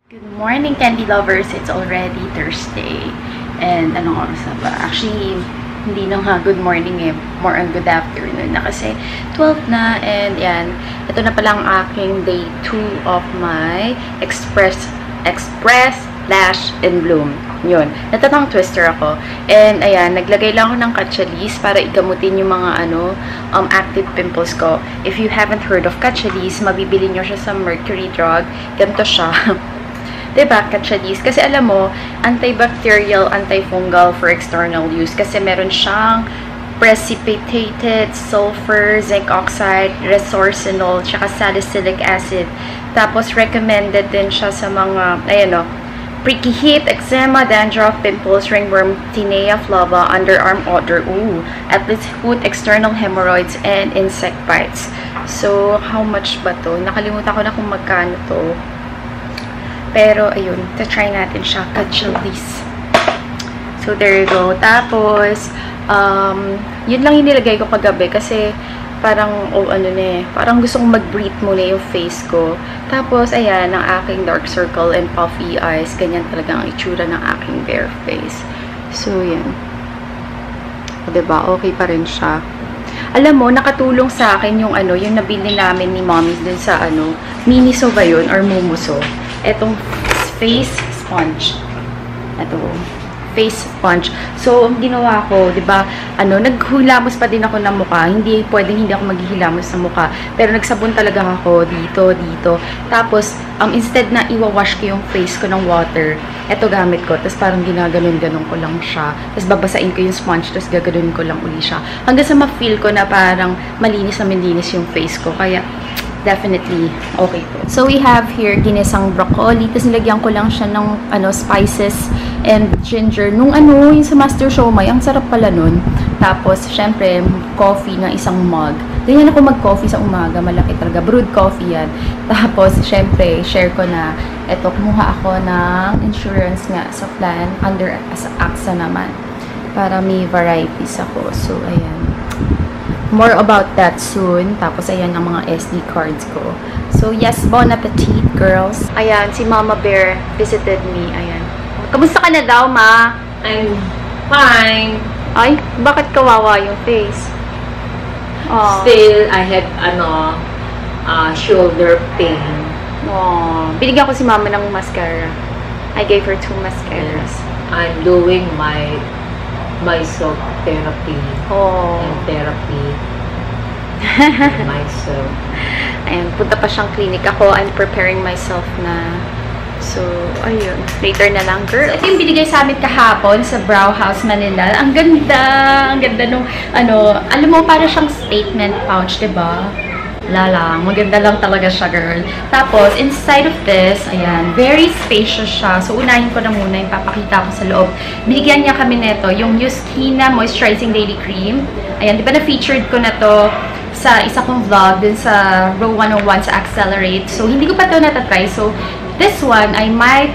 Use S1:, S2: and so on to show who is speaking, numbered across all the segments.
S1: Good morning, candy lovers. It's already Thursday. And anong oras na ba? Actually, hindi na nga good morning eh. More on good afternoon na kasi 12 na. And yan, ito na palang aking day 2 of my Express Lash and Bloom. Yun. Natatang twister ako. And ayan, naglagay lang ako ng Catchalis para igamutin yung mga active pimples ko. If you haven't heard of Catchalis, mabibili nyo siya sa Mercury Drug. Ganito siya. Diba, Catchalis? Kasi alam mo, antibacterial, antifungal for external use. Kasi meron siyang precipitated sulfur, zinc oxide, resorcinol, tsaka salicylic acid. Tapos, recommended din siya sa mga, ayan o, pricky heat, eczema, dandruff, pimples, ringworm, tinea flava, underarm odor, athlete's foot, external hemorrhoids, and insect bites. So, how much ba to? Nakalimutan ko na kung magkano to. Pero, ayun, try natin siya. Catchalis. So, there you go. Tapos, yun lang inilagay ko kagabi kasi parang, parang gusto kong mag-breathe muna yung face ko. Tapos, ayan, ang aking dark circle and puffy eyes. Ganyan talaga ang itsura ng aking bare face. So, yan. O, diba? Okay pa rin siya. Alam mo, nakatulong sa akin yung yung nabili namin ni mommy dun sa Miniso ba yun? Or Mumuso. Etong face sponge. Ito. Face sponge. So, ang ginawa ko, diba, naghulamos pa din ako ng mukha. Hindi ako maghihilamos sa mukha. Pero nagsabon talaga ako dito. Tapos, instead na iwawash ko yung face ko ng water, eto gamit ko. Tapos parang ginaganon-ganon ko lang siya. Tapos babasain ko yung sponge, tapos gaganon ko lang uli siya. Hanggang sa ma-feel ko na parang malinis yung face ko. Kaya, definitely okay po. So, we have here ginisang broccoli. Tapos nilagyan ko lang siya ng spices and ginger. Nung yung sa Master Siomai, ang sarap pala nun. Tapos, syempre, coffee na isang mug. Ganyan ako mag-coffee sa umaga. Malaki talaga. Brewed coffee yan. Tapos, syempre, share ko na eto, kumuha ako ng insurance nga sa plan under as AXA naman. Para may varieties ako. So, ayan. More about that soon. Tapos, ayan ang mga SD cards ko. So, yes, bon appetit, girls. Ayan, si Mama Bear visited me. Ayan. Kamusta ka na daw, Ma?
S2: I'm fine.
S1: Ay, bakit kawawa yung face? Oh.
S2: Still, I have, shoulder pain.
S1: Oh. Binigyan ko si Mama ng mascara. I gave her 2 mascaras.
S2: I'm doing myself therapy.
S1: Oh.
S2: And therapy. Myself.
S1: Ayan, punta pa siyang clinic. Ako, I'm preparing myself na. So, ayun. Later na lang, girl. So, ito yung binigay sa amin kahapon sa Brow House, Manila. Ang ganda! Ang ganda nung, alam mo, para siyang statement pouch, diba? Lalang. Maganda lang talaga siya, girl. Tapos, inside of this, ayan, very spacious siya. So, unahin ko na muna yung papakita ko sa loob. Binigyan niya kami nito, yung Euskina Moisturizing Daily Cream. Ayan, di ba na-featured ko na to sa isa kong vlog dun sa Row 101 sa Accelerate. So, hindi ko pa to natatry. So, this one, I might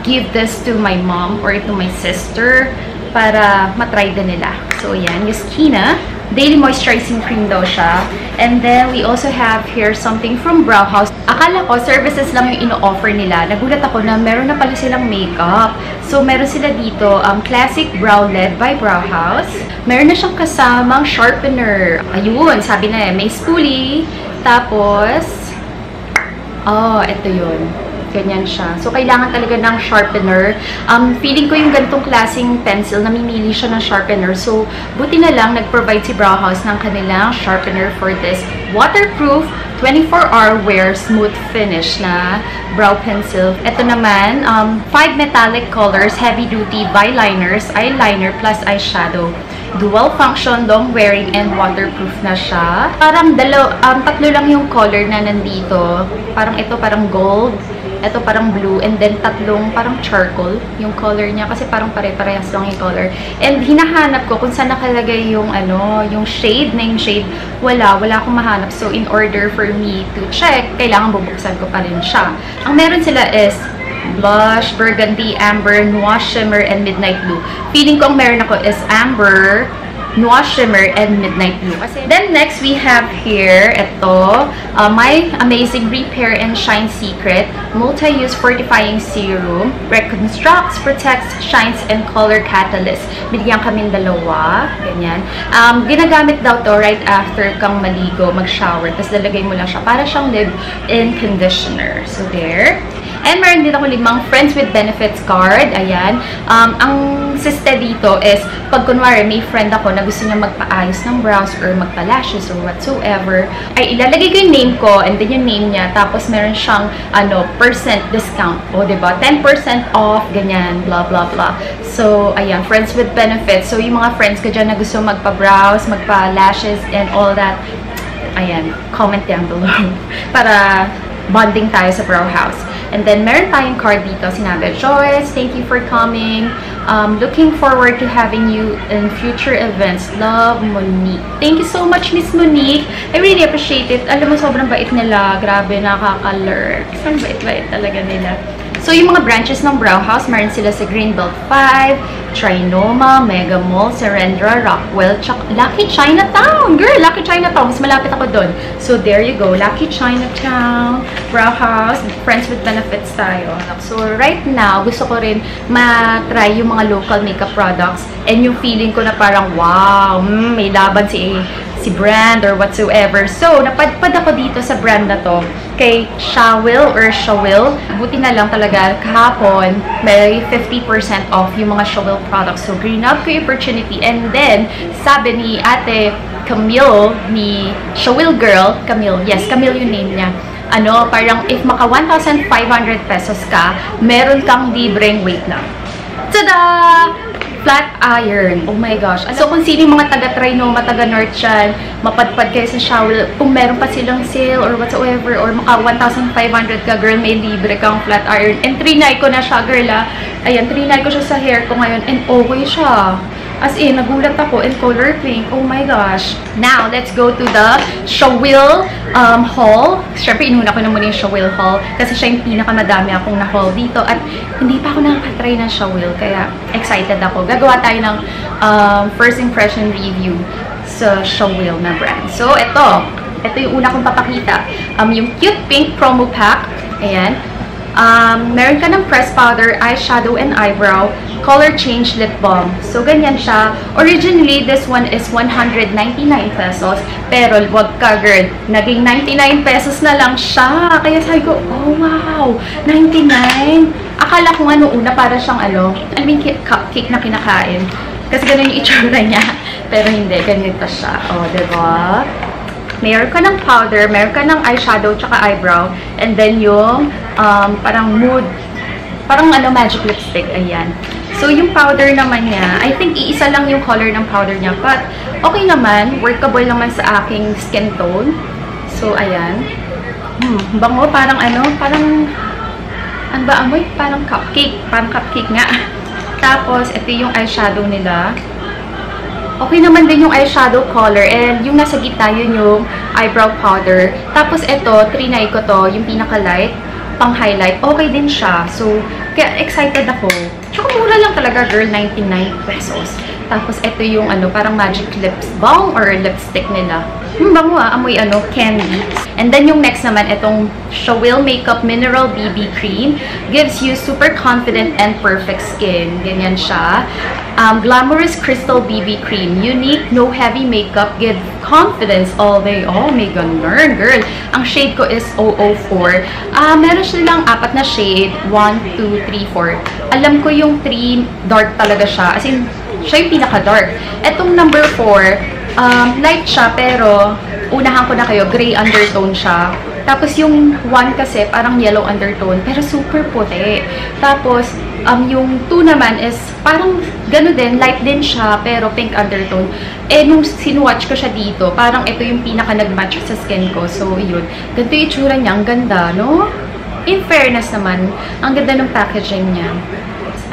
S1: give this to my mom or to my sister para matry din nila. So, ayan, Euskina. Daily Moisturizing Cream daw siya. And then, we also have here something from Brow House. Akala ko, services lang yung ino-offer nila. Nagulat ako na meron na pala silang makeup. So, meron sila dito, Classic Brow Lead by Brow House. Meron na siyang kasamang sharpener. Ayun, sabi na may spoolie. Tapos, ito yun. Ganyan siya. So, kailangan talaga ng sharpener. Feeling ko yung ganitong klaseng pencil, namimili siya ng sharpener. So, buti na lang, nag-provide si Brow House ng kanilang sharpener for this waterproof, 24-hour wear, smooth finish na brow pencil. Ito naman, 5 metallic colors, heavy-duty biliners, eyeliner, plus eyeshadow. Dual function, long wearing, and waterproof na siya. Parang tatlo lang yung color na nandito. Parang ito, parang gold. Ito parang blue, and then tatlong parang charcoal yung color niya kasi parang pare-parehas lang yung color. And hinahanap ko kung saan nakalagay yung yung shade, name shade. Wala akong mahanap. So, in order for me to check, kailangan bubuksan ko pa rin siya. Ang meron sila is blush, burgundy, amber, noir shimmer, and midnight blue. Feeling ko ang meron ako is amber, Noir Shimmer and Midnight Blue. Then next, we have here, ito, my amazing Repair and Shine Secret Multi-Use Fortifying Serum. Reconstructs, protects, shines, and color catalyst. Binigyan kami dalawa. Ganyan. Ginagamit daw to right after kang maligo, mag-shower. Tapos lalagay mo lang siya. Para siyang leave-in conditioner. So there. And meron din ako 5 Friends with Benefits card. Ayan. Ang siste dito is, pag kunwari may friend ako na gusto niya magpaayos ng brows or magpa-lashes or whatsoever, ay ilalagay ko yung name ko and then yung name niya. Tapos meron siyang, percent discount. O, diba? 10% off, ganyan, blah, blah, blah. So, ayan, Friends with Benefits. So, yung mga friends ko dyan na gusto magpa-brows, magpa-lashes, and all that, ayan, comment down below. Para bonding tayo sa Brow House. And then, meron tayong card dito. Sinabi, Joyce, thank you for coming. Looking forward to having you in future events. Love, Monique. Thank you so much, Miss Monique. I really appreciate it. Alam mo, sobrang bait nila. Grabe, nakaka-lurk. Sobrang bait-bait talaga nila. So, yung mga branches ng Brow House, meron sila sa Greenbelt 5, Trinoma, Mega Mall, Serendra, Rockwell, Lucky Chinatown! Girl, Lucky Chinatown! Mas malapit ako dun. So, there you go. Lucky Chinatown, Brow House, Friends with Benefits tayo. So, right now, gusto ko rin ma-try yung mga local makeup products and yung feeling ko na parang, wow, may laban si brand or whatsoever. So, napadpad ako dito sa brand na to kay Shawil or Shawil. Buti na lang talaga kahapon may 50% off yung mga Shawil products. So, green up ko yung opportunity. And then, sabi ni Ate Camille, ni Shawil Girl, Camille, yes, Camille yung name niya. Parang if maka 1,500 pesos ka, meron kang libreng, wait lang. Tada! Flat iron. Oh my gosh. So, kung sino yung mga taga-Trinoma, taga-North dyan, mapadpad kayo sa Shawil, kung meron pa silang sale or whatsoever, or maka 1,500 ka, girl, may libre kang flat iron. And trinay ko na siya, girl, Ayan, trinay ko siya sa hair ko ngayon, and okay siya. As in, nagulat ako in color pink. Oh my gosh. Now, let's go to the Shawil haul. Siyempre, inuna ko na muna yung Shawil haul kasi siya yung pinakamadami akong na-haul dito. At hindi pa ako nakatry ng Shawil, kaya excited ako. Gagawa tayo ng first impression review sa Shawil na brand. So, ito yung una kong papakita. Yung Cute Pink Promo Pack. Ayan. Meron ka ng press powder, eyeshadow, and eyebrow, color change lip balm. So, ganyan siya. Originally, this one is 199 pesos. Pero, wag ka, girl. Naging 99 pesos na lang siya. Kaya sabi ko, oh, wow! 99? Akala ko nga noong una para siyang, cupcake na kinakain. Kasi ganun yung itsura niya. Pero hindi, ganito siya. O, diba? Meron ka ng powder, meron ka ng eyeshadow, tsaka eyebrow. And then yung, parang mood, parang magic lipstick, ayan. So, yung powder naman niya, I think iisa lang yung color ng powder niya. But, okay naman. Workable naman sa aking skin tone. So, ayan. Bango, parang parang, ano ba amoy? Parang cupcake. Parang cupcake nga. Tapos, ito yung eyeshadow nila. Okay naman din yung eyeshadow color. And yung nasa gitna, yun yung eyebrow powder. Tapos, ito, trinay ko to, yung pinaka-light, pang-highlight. Okay din siya. So, kaya excited ako. Tsaka mura lang talaga, girl, 99 pesos. Tapos, ito yung parang magic lips balm or lipstick nila. Bango amoy candy. And then, yung next naman, itong Shawil Makeup Mineral BB Cream. Gives you super confident and perfect skin. Ganyan siya. Glamorous Crystal BB Cream. Unique, no heavy makeup. Give confidence all day. Oh, may ganun, girl. Ang shade ko is 004. Meron silang 4 na shade. 1, 2, 3, 4. Alam ko yung 3 dark talaga siya. As in, siya yung pinaka-dark. Etong number 4, light siya, pero unahan ko na kayo, gray undertone siya. Tapos yung 1 kasi, parang yellow undertone, pero super puti. Tapos, yung 2 naman is, parang gano'n din, light din siya, pero pink undertone. Eh, nung sinwatch ko siya dito, parang ito yung pinaka nag-match sa skin ko. So, yun. Ganito yung itsura niya. Ang ganda, no? In fairness naman, ang ganda ng packaging niya.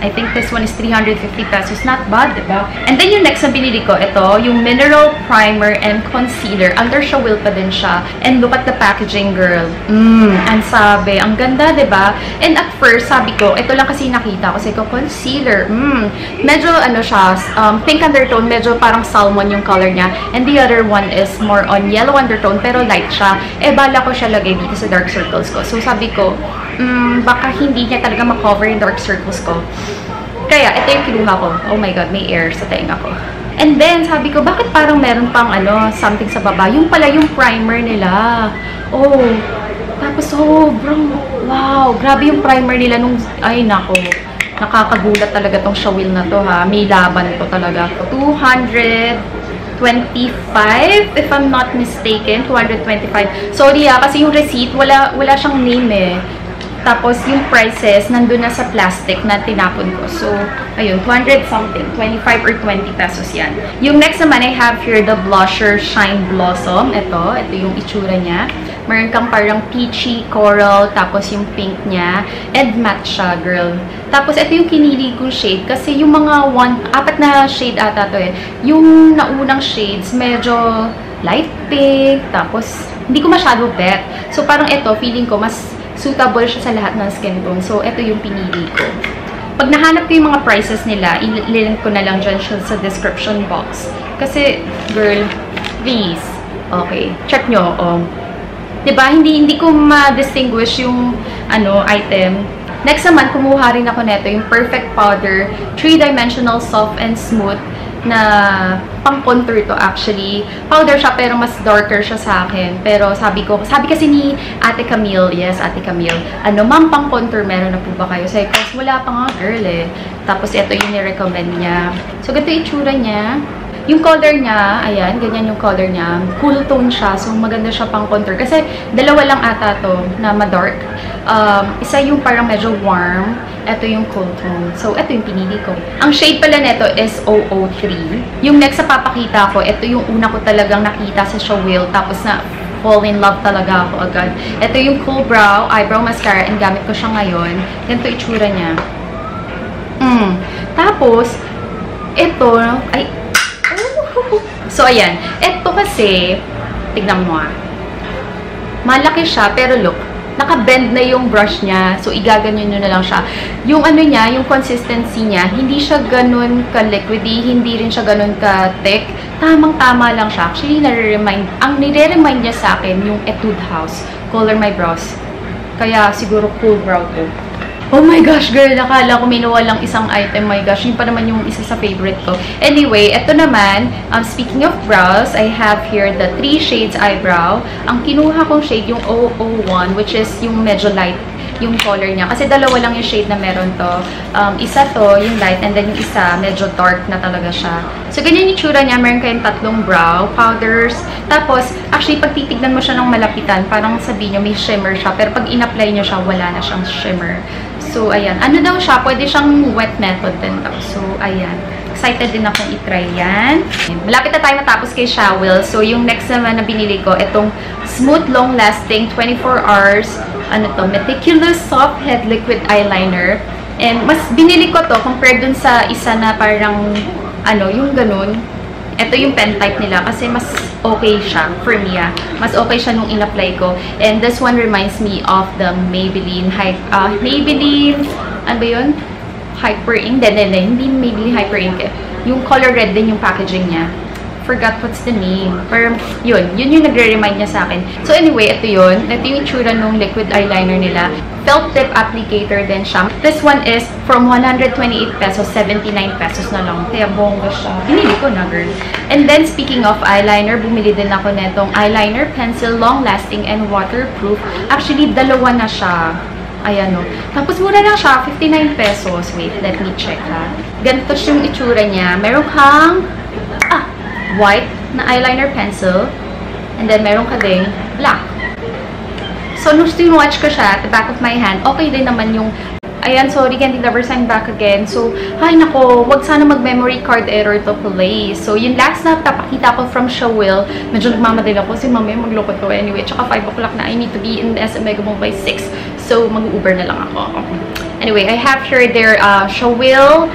S1: I think this one is 350 pesos. Not bad, diba? And then yung next na binili ko, ito, yung Mineral Primer and Concealer. Under Shawil pa din siya. And look at the packaging, girl. Ang sabi. Ang ganda, diba? And at first, sabi ko, ito lang kasi nakita ko. Kasi ko, concealer. Medyo, ano siya, pink undertone. Medyo parang salmon yung color niya. And the other one is more on yellow undertone, pero light siya. Eh, bala ko siya lagay dito sa dark circles ko. So, sabi ko, baka hindi niya talaga ma-cover yung dark circles ko. Kaya, ito yung kinuha ko. Oh my God, may air sa tenga ko. And then, sabi ko, bakit parang meron pang something sa baba? Yung pala yung primer nila. Oh, tapos sobrang, wow, grabe yung primer nila nung, ay nako, nakakagulat talaga tong Shawil na to ha. May laban to talaga. 225, if I'm not mistaken. 225. Sorry kasi yung receipt, wala siyang name eh. Tapos, yung prices, nandun na sa plastic na tinapon ko. So, ayun, 200 something. 25 or 20 pesos yan. Yung next naman, I have here the blusher Shine Blossom. Ito yung itsura niya. Meron kang parang peachy coral, tapos yung pink niya. And matte siya, girl. Tapos, ito yung kinili kong shade. Kasi yung mga 4 na shade ata to eh. Yung naunang shades, medyo light pink. Tapos, hindi ko masyado bet. So, parang ito, feeling ko, mas suitable siya sa lahat ng skin tone. So, ito yung pinili ko. Pag nahanap ko yung mga prices nila, ililink ko na lang dyan siya sa description box. Kasi, girl, please. Okay, check nyo. Diba? Hindi ko ma-distinguish yung item. Next naman, kumuha rin ako neto yung Perfect Powder 3-dimensional soft and smooth na pang-contour to actually. Powder siya pero mas darker siya sa akin. Pero sabi kasi ni Ate Camille, yes, Ate Camille, ma'am, pang-contour meron na po ba kayo? Sabi ko, wala pa nga, girl eh. Tapos ito yung ni-recommend niya. So, ganito yung itsura niya. Yung color niya, ayan, ganyan yung color niya. Cool tone siya, so maganda siya pang contour. Kasi dalawa lang ata to na ma-dark. Isa yung parang medyo warm. Ito yung cool tone. So, ito yung pinili ko. Ang shade pala nito is 003. Yung next sa papakita ko, ito yung una ko talagang nakita sa Shawil. Tapos na fall in love talaga ako agad. Ito yung Cool Brow Eyebrow Mascara and gamit ko siya ngayon. Ganito itsura niya. Tapos, ito, ay, so, ayan. Ito kasi, tignan mo malaki siya, pero look, naka-bend na yung brush niya. So, igaganyan nyo na lang siya. Yung niya, yung consistency niya, hindi siya ganun ka-liquidy, hindi rin siya ganun ka-thick. Tamang-tama lang siya. Actually, ang nire-remind niya sa akin, yung Etude House. Color My Brows. Kaya, siguro Cool Brow ko. Oh my gosh, girl, nakala ko minuwa lang isang item. My gosh, yun pa naman yung isa sa favorite ko. Anyway, ito naman, speaking of brows, I have here the 3 shades eyebrow. Ang kinuha kong shade, yung 001, which is yung medyo light yung color niya. Kasi dalawa lang yung shade na meron to. Isa to, yung light, and then yung isa, medyo dark na talaga siya. So, ganyan yung tsura niya. Meron kayong 3 brow powders. Tapos, actually, pag titignan mo siya ng malapitan, parang sabihin niyo may shimmer siya. Pero pag in-apply niyo siya, wala na siyang shimmer. So, ayan. Ano daw siya? Pwede siyang wet method din daw. So, ayan. Excited din akong itry yan. Malapit na tayo matapos kay Shawil. So, yung next naman na binili ko, itong Smooth Long Lasting 24 Hours Meticulous Soft Head Liquid Eyeliner. And mas binili ko to compared dun sa isa na parang, yung ganun. Ito yung pen type nila kasi mas okay siya for me. Mas okay siya nung in-apply ko. And this one reminds me of the Maybelline, ano ba yun? Hyper Ink. Hindi Maybelline Hyper Ink. Yung color red din yung packaging niya. Forgot what's the name. Pero, yun yung nagre-remind niya sa akin. So, anyway, ito yun. Ito yung itsura nung liquid eyeliner nila. Felt tip applicator din siya. This one is from 128 pesos, 79 pesos na lang. Kaya bongga siya. Binili ko na, girl. And then, speaking of eyeliner, bumili din ako netong eyeliner pencil, long-lasting and waterproof. Actually, dalawa na siya. Ayan o. Tapos, mura lang siya. 59 pesos. Wait, let me check ha. Ganito yung itsura niya. Meron kang white na eyeliner pencil. And then, meron ka ding black. So, nung watch ko siya at the back of my hand, okay din naman yung ayan, sorry, Candy Lovers, I'm back again. So, ay nako, wag sana mag-memory card error to play. So, yung last na tapakita ko from Shawil, medyo nagmamadali ako kasi mamaya magloko to anyway. Tsaka 5 o'clock na, I need to be in SM Mega Mall by 6. So, mag-Uber na lang ako. Anyway, I have here their Shawil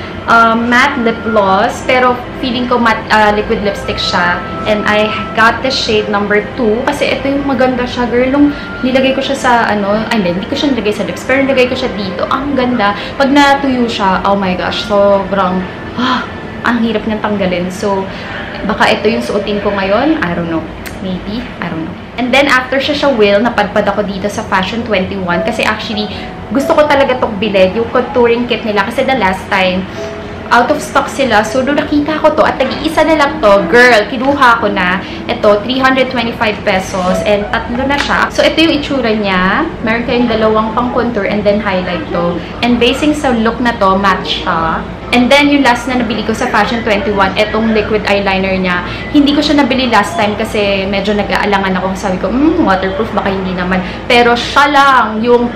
S1: matte lip gloss. Pero feeling ko matte liquid lipstick siya. And I got the shade number 2. Kasi ito yung maganda siya, girl. Nung nilagay ko siya sa, hindi ko siya nilagay sa lips. Pero nilagay ko siya dito. Ang ganda. Pag natuyo siya, oh my gosh, sobrang, ang hirap niyang tanggalin. So, baka ito yung suotin ko ngayon. I don't know. Maybe. I don't know. And then, after Shawil, napadpad ako dito sa Fashion 21. Kasi actually, gusto ko talaga itong bilhin. Yung contouring kit nila. Kasi the last time, out of stock sila. So, doon nakita ko to. At nag-iisa na lang to. Girl, kinuha ko na. Ito, 325 pesos. And tatlo na siya. So, ito yung itsura niya. Meron kayong dalawang pang contour and then highlight to. And basing sa look na to, match siya. And then, yung last na nabili ko sa Fashion 21, etong liquid eyeliner niya. Hindi ko siya nabili last time kasi medyo nag-aalangan ako. Sabi ko, waterproof, baka hindi naman. Pero siya lang yung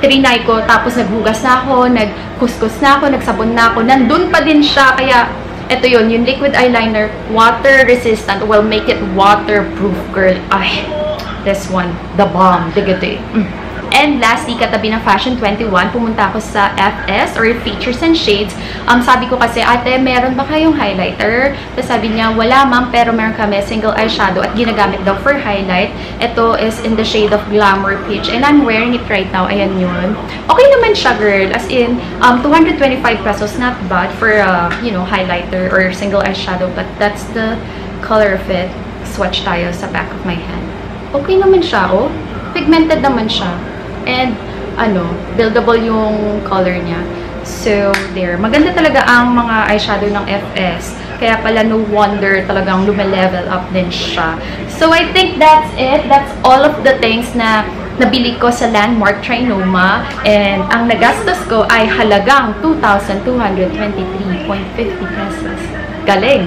S1: trinay ko. Tapos naghugas na ako, nagkuskus na ako, nagsabon na ako. Nandun pa din siya. Kaya, eto yun, yung liquid eyeliner, water resistant, will make it waterproof, girl. Ay, this one, the bomb, digate. And lastly, katabi ng Fashion 21, pumunta ako sa FS or Features and Shades. Sabi ko kasi, ate, meron ba kayong highlighter? Tapos sabi niya, wala ma'am, pero meron kami single eyeshadow at ginagamit daw for highlight. Ito is in the shade of Glamour Peach and I'm wearing it right now. Ayan yun. Okay naman siya, girl. As in, 225 pesos, not bad for, highlighter or single eyeshadow. But that's the color of it. Swatch tayo sa back of my hand. Okay naman siya, oh. Pigmented naman siya. And, buildable yung color niya. So, there. Maganda talaga ang mga eyeshadow ng FS. Kaya pala, no wonder talagang lumelevel up din siya. So, I think that's it. That's all of the things na nabili ko sa Landmark Trinoma. And, ang nagastos ko ay halagang 2,223.50 pesos. Galing!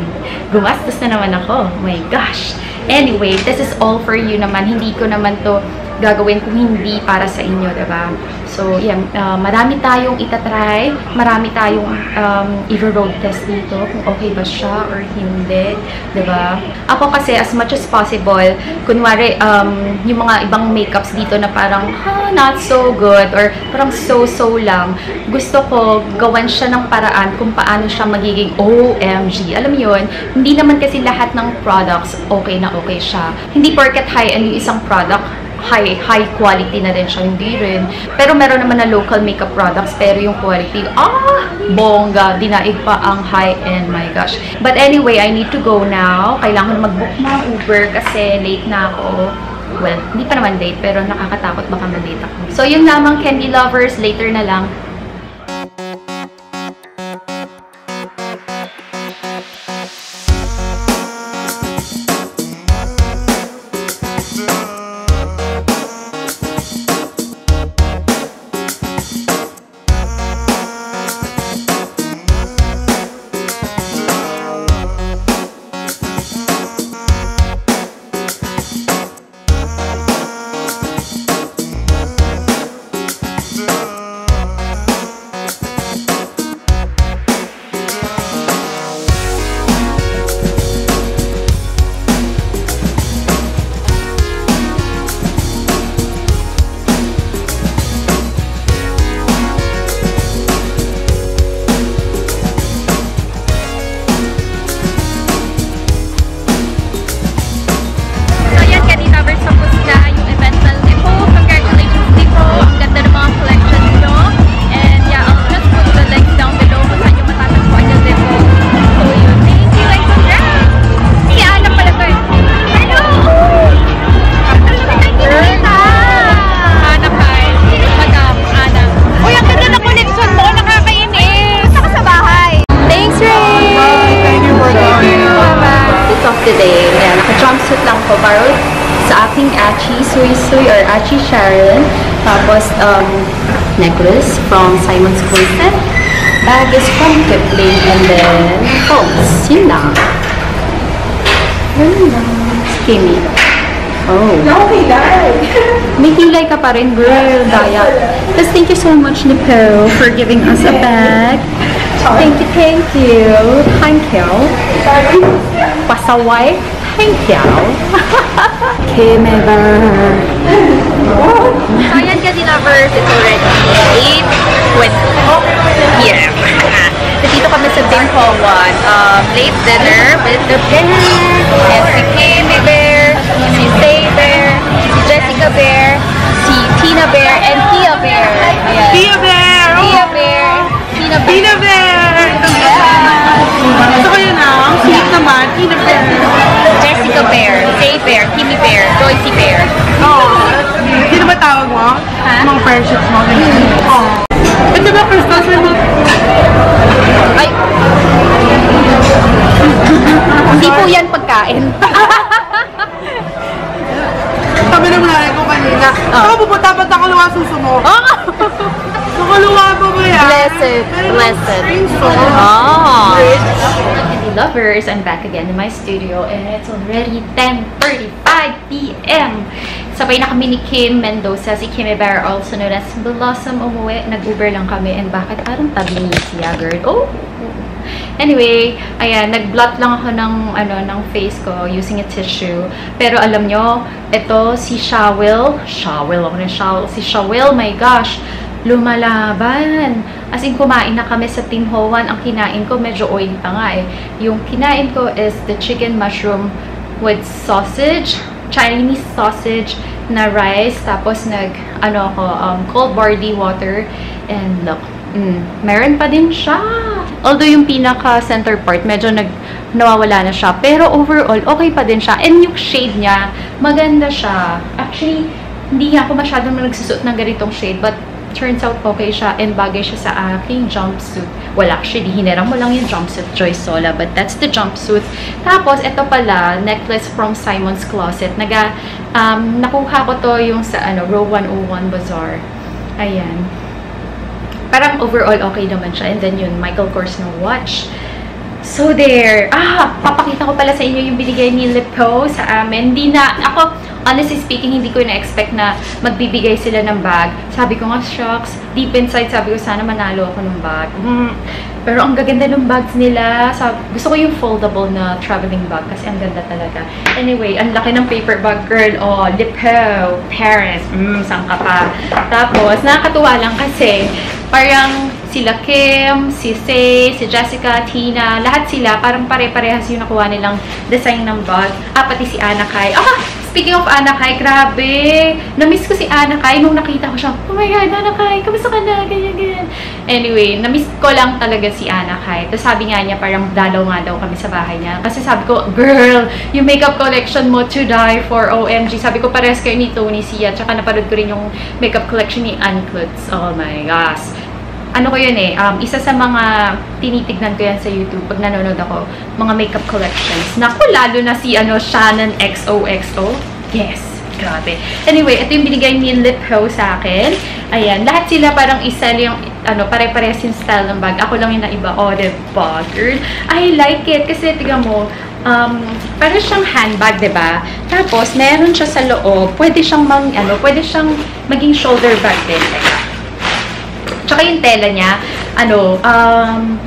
S1: Gumastos na naman ako. Oh my gosh! Anyway, this is all for you naman. Hindi ko naman to gagawin kung hindi para sa inyo, diba? So, yan. Marami tayong itatry. Marami tayong i-road test dito kung okay ba siya or hindi, diba? Ako kasi, as much as possible, kunwari, yung mga ibang makeups dito na parang, not so good or parang so-so lang. Gusto ko gawan siya ng paraan kung paano siya magiging OMG. Alam mo yun, hindi naman kasi lahat ng products okay na okay siya. Hindi porket high-end yung isang product, high quality na rin siya, hindi rin. Pero meron naman na local makeup products, pero yung quality, bongga, dinaig pa ang high-end, my gosh. But anyway, I need to go now. Kailangan mag-book ng Uber kasi late na ako. Well, hindi pa naman late, pero nakakatakot baka ma-late ako. So, yun lamang, candy lovers, later na lang. Naka-jumpsuit lang ko. Borrowed sa aking Achi Sui Sui or Achi Sharon. Tapos, necklace from Simon's Closet. Bag is from Kipling. And then, phones. Yun lang. Yun lang. Kimmy. Oh.
S3: No, kilay.
S1: May kilay ka pa rin, girl. Daya. Tapos, thank you so much, Nipo, for giving us a bag. Thank you, thank you. Thank you. Pasaway. Thank you. Kimever. So, ayan, Candy Lovers. It's already 8:20. what? Late dinner with the bear. And si Kimi Bear, si Say Bear, si Jessica Bear, si Tina Bear, and Tia Bear. Ayan.
S3: Tia Bear!
S1: Tia Bear. Tina Bear.
S3: Tina Bear! Gusto ko yun ang sweet naman. Tina Bear.
S1: Jessica Bear, Say Bear, Kimi Bear, Joycey Bear.
S3: Sino ba tawag mo?
S1: Ha?
S3: Mga friendships mo. Ito ba, Christos?
S1: Ay! Hindi po yan pagkain.
S3: Sabi ng nanay ko kanina, saka pupunta ba't nakaluwa suso mo? Nakaluwa pa ba yan?
S1: Blessed, blessed.
S3: Oh.
S1: Candy lovers, I'm back again in my studio and it's already 10:35 p.m. Sabay na kami ni Kim Mendoza, si Kimi Bear, also known as Blossom, umuwi. Nag-Uber lang kami and bakit parang tabi ni siya, girl? Oh! Anyway, ayan, nag-blot lang ako ng face ko using a tissue. Pero alam nyo, ito si Shawil, si Shawil, my gosh, lumalaban. As in, kumain na kami sa Tim Ho Wan. Ang kinain ko, medyo oily pa nga eh. Yung kinain ko is the chicken mushroom with sausage, Chinese sausage na rice. Tapos cold barley water. And look, meron pa din siya. Although yung pinaka-center part, medyo nawawala na siya. Pero overall, okay pa din siya. And yung shade niya, maganda siya. Actually, hindi ako masyadong nagsusuot ng ganitong shade. But turns out okay siya and bagay siya sa aking jumpsuit. Well, actually, hinirang mo lang yung jumpsuit, Joy Sola. But that's the jumpsuit. Tapos, ito pala, necklace from Simon's Closet. Nakuha ko to yung sa Row 101 Bazaar. Ayan. Parang overall okay naman siya. And then yun, Michael Kors na watch. So there. Papakita ko pala sa inyo yung binigay ni Lipo sa amin. Ako, honestly speaking, hindi ko na-expect na magbibigay sila ng bag. Sabi ko nga, shucks. Deep inside, sabi ko, sana manalo ako ng bag. Pero ang gaganda ng bags nila. Gusto ko yung foldable na traveling bag kasi ang ganda talaga. Anyway, ang laki ng paper bag, girl. Oh, Lipo, Paris. Saan ka pa? Tapos, nakakatuwa lang kasi parang sila Kim, si Say, si Jessica, Tina, lahat sila, parang pare-parehas yung nakuha nilang design ng bag. Pati si Anna Kai. Speaking of Anna Kai, grabe! Na-miss ko si Anna Kai nung nakita ko siya. Oh my God, Anna Kai, kamusta ka na? Ganyan. Anyway, na-miss ko lang talaga si Anna Kai. Tapos sabi nga niya, parang dalaw nga daw kami sa bahay niya. Kasi sabi ko, girl, yung makeup collection mo to die for, OMG. Sabi ko, pares kayo ni Tony Sia. Tsaka napanood ko rin yung makeup collection ni Ann Klutz. Oh my gosh. Ko yun eh, isa sa mga tinitignan ko yan sa YouTube pag nanonood ako, mga makeup collections. Naku, lalo na si Shannon XOXO. Yes, grabe. Anyway, ito yung binigay ni Lipo sa akin. Ayan, lahat sila parang isa yung, pare-pares yung style ng bag. Ako lang yung naiba. Oh, diba, girl? I like it. Kasi, tignan mo, parang siyang handbag, diba? Tapos, meron siya sa loob. Pwede siyang maging shoulder bag din. Tsaka yung tela niya,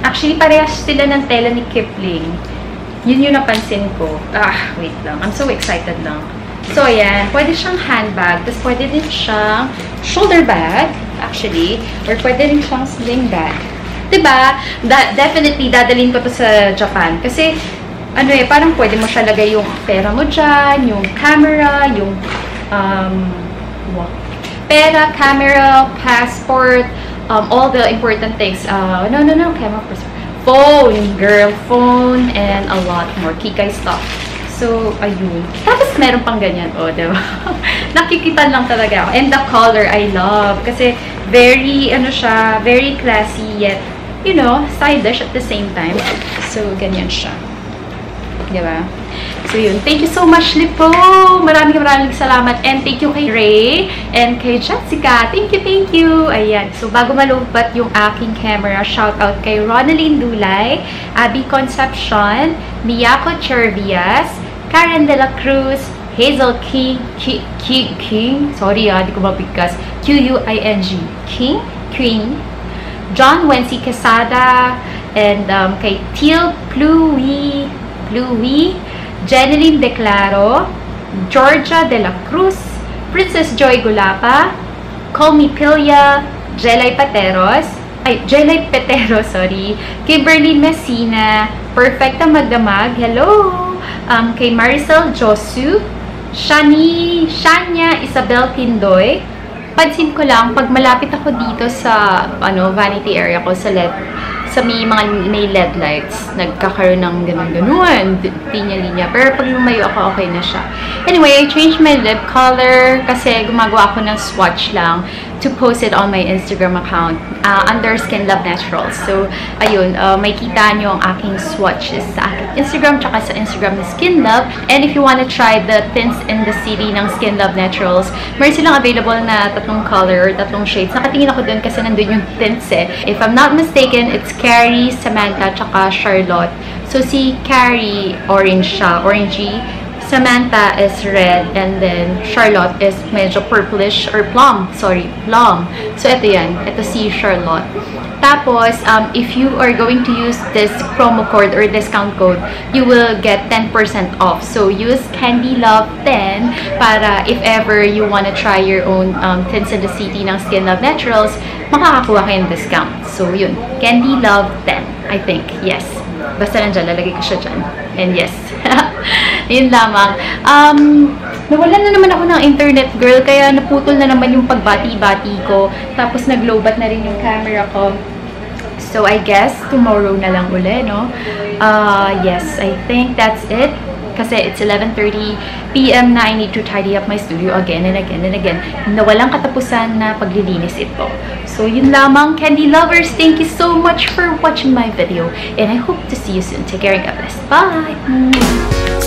S1: actually parehas sila ng tela ni Kipling. Yun yung napansin ko. Wait lang. I'm so excited lang. So, ayan. Pwede siyang handbag. Tapos, pwede din siyang shoulder bag, actually. Or pwede din siyang sling bag. Diba? Definitely, dadalhin ko to sa Japan. Kasi, parang pwede mo siya lagay yung pera mo dyan, yung camera, yung, pera, camera, passport, all the important things. Camera, phone, girl, phone, and a lot more kikay stuff. So, ayun. Tapos, meron pang ganyan. Diba? Nakikita lang talaga ako. And the color, I love. Kasi, very, very classy, yet, stylish at the same time. So, ganyan siya. Diba? So, yun. Thank you so much, Lipo! Maraming salamat. And thank you kay Ray and kay Jessica. Thank you! Ayan. So, bago malubat yung aking camera, shout out kay Ronaline Dulay, Abby Concepcion, Miyako Chervias, Karen De La Cruz, Hazel King, sorry di ko mabigkas, Q-U-I-N-G, Queen, John Wency Quesada, and kay Teal Pluwi, Jeneline Declaro, Georgia De La Cruz, Princess Joy Gulapa, Call Me Pilya, Jelay Pateros, Jelay Petero, sorry. Kimberly Messina, Perfecta Magdamag, hello. Kay Maricel Josu, Shania Isabel Tindoy. Pansin ko lang, pag malapit ako dito sa vanity area ko, sa may mga may LED lights, nagkakaroon ng ganun-ganuan, linya-linya. Pero pag lumayo ako, okay na siya. Anyway, I changed my lip color kasi gumagawa ako ng swatch lang to post it on my Instagram account under Skin Love Naturals. So, ayun, may kita nyo ang aking swatches sa aking Instagram tsaka sa Instagram ng Skin Love. And if you wanna try the Tints in the City ng Skin Love Naturals, meron silang available na 3 color, 3 shades. Nakatingin ako dun kasi nandun yung tints eh. If I'm not mistaken, it's Carrie, Samantha, tsaka Charlotte. So, si Carrie, orange siya, orangey. Samantha is red, and then Charlotte is medyo purplish, or plum. Sorry, plum. So, ito yan. Ito si Charlotte. Tapos, if you are going to use this promo code or discount code, you will get 10% off. So, use CandyLove10 para if ever you wanna try your own Tints in the City ng Skin Love Naturals, makakakuha kayo ng discount. So, yun. CandyLove10, I think. Yes. Basta nandiyan, lalagay ko siya dyan. And yes. Yun lamang. Nawalan na naman ako ng internet, girl. Kaya naputol na naman yung pagbati-bati ko. Tapos nag-lowbat na rin yung camera ko. So, I guess, tomorrow na lang uli, no? Yes, I think that's it. Kasi it's 11:30 PM na I need to tidy up my studio again and again and again. Na walang katapusan na paglilinis ito. So, yun lamang, Candy Lovers. Thank you so much for watching my video. And I hope to see you soon. Take care and God bless. Bye!